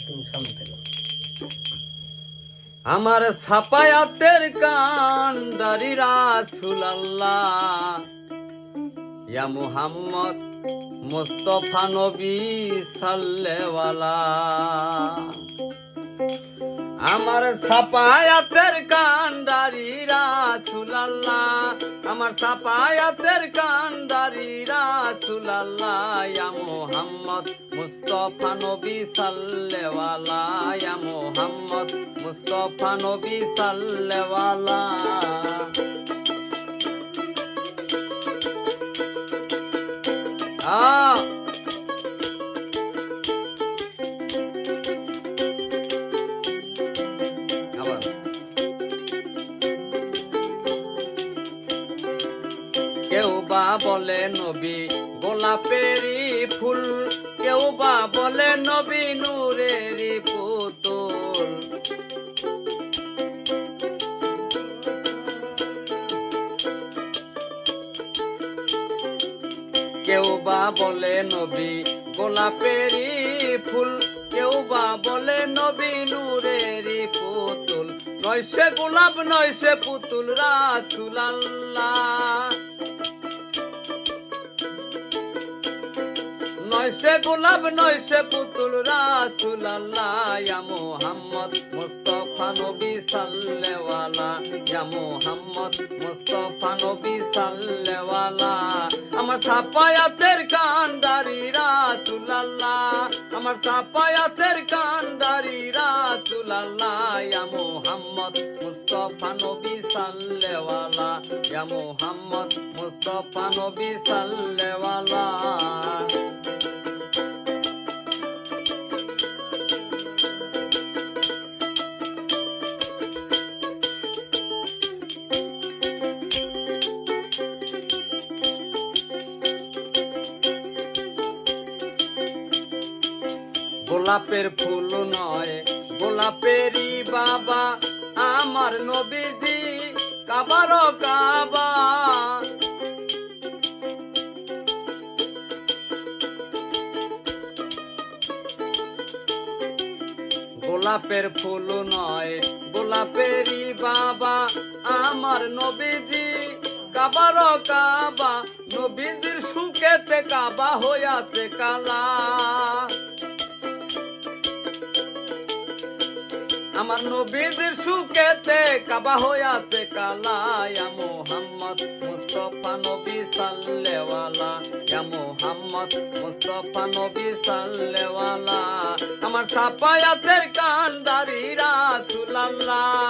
সামনে থেকে আমার ছাপায়াতের কান্ডারি রাসূলুল্লাহ ইয়া মুহাম্মদ মুস্তাফা নবী সাল্লাল্লাহু আমার ছাপায়াতের কান্ডারি রাসূলুল্লাহ আমার ছাপায়াতের কান্ডারি রাসূলুল্লাহ ইয়া মুহাম্মদ মুস্তাফা নবী সাল্লাল্লাহু ইয়া মুহাম্মদ মুস্তাফা নবী সাল্লাল্লাহু কেউ বা বলে নবী গোলাপেরই ফুল কেউ বা বলে নবী নূরেরই পুতুল কেউ বা বলে নবী গোলাপেরই ফুল কেউ বা বলে নবী নূরেরই পুতুল নয় সে গোলাপ নয় সে পুতুল রাসূলুল্লাহ নয় সে গোলাপ নয় সে পুতুল রাসূলুল্লাহ ইয়া মুহাম্মদ মুস্তাফা নবী সাল্লাল্লাহু ইয়া মুহাম্মদ মুস্তাফা নবী সাল্লাল্লাহু আমার ছাপায়াতের কান্ডারি রাসূলুল্লাহ আমার ছাপায়াতের কান্ডারি রাসূলুল্লাহ ইয়া মুহাম্মদ মুস্তাফা নবী সাল্লাল্লাহু ইয়া মুহাম্মদ মুস্তাফা নবী সাল্লাল্লাহু গোলাপের ফুল নয় গোলাপেরই বাবা আমার নবীজি কাবার কাবা গোলাপের ফুল নয় গোলাপেরই বাবা আমার নবীজি কাবার কাবা নবীজির সুখেতে কাবা হইয়াছে কালা আমার নবীজির সুখেতে কাবা হইয়াছে কালা ইয়া মুহাম্মদ মুস্তাফা নবী সাল্লাল্লাহু ইয়া মুহাম্মদ মুস্তাফা নবী সাল্লাল্লাহু আমার ছাপায়াতের কান্ডারি রাসূলুল্লাহ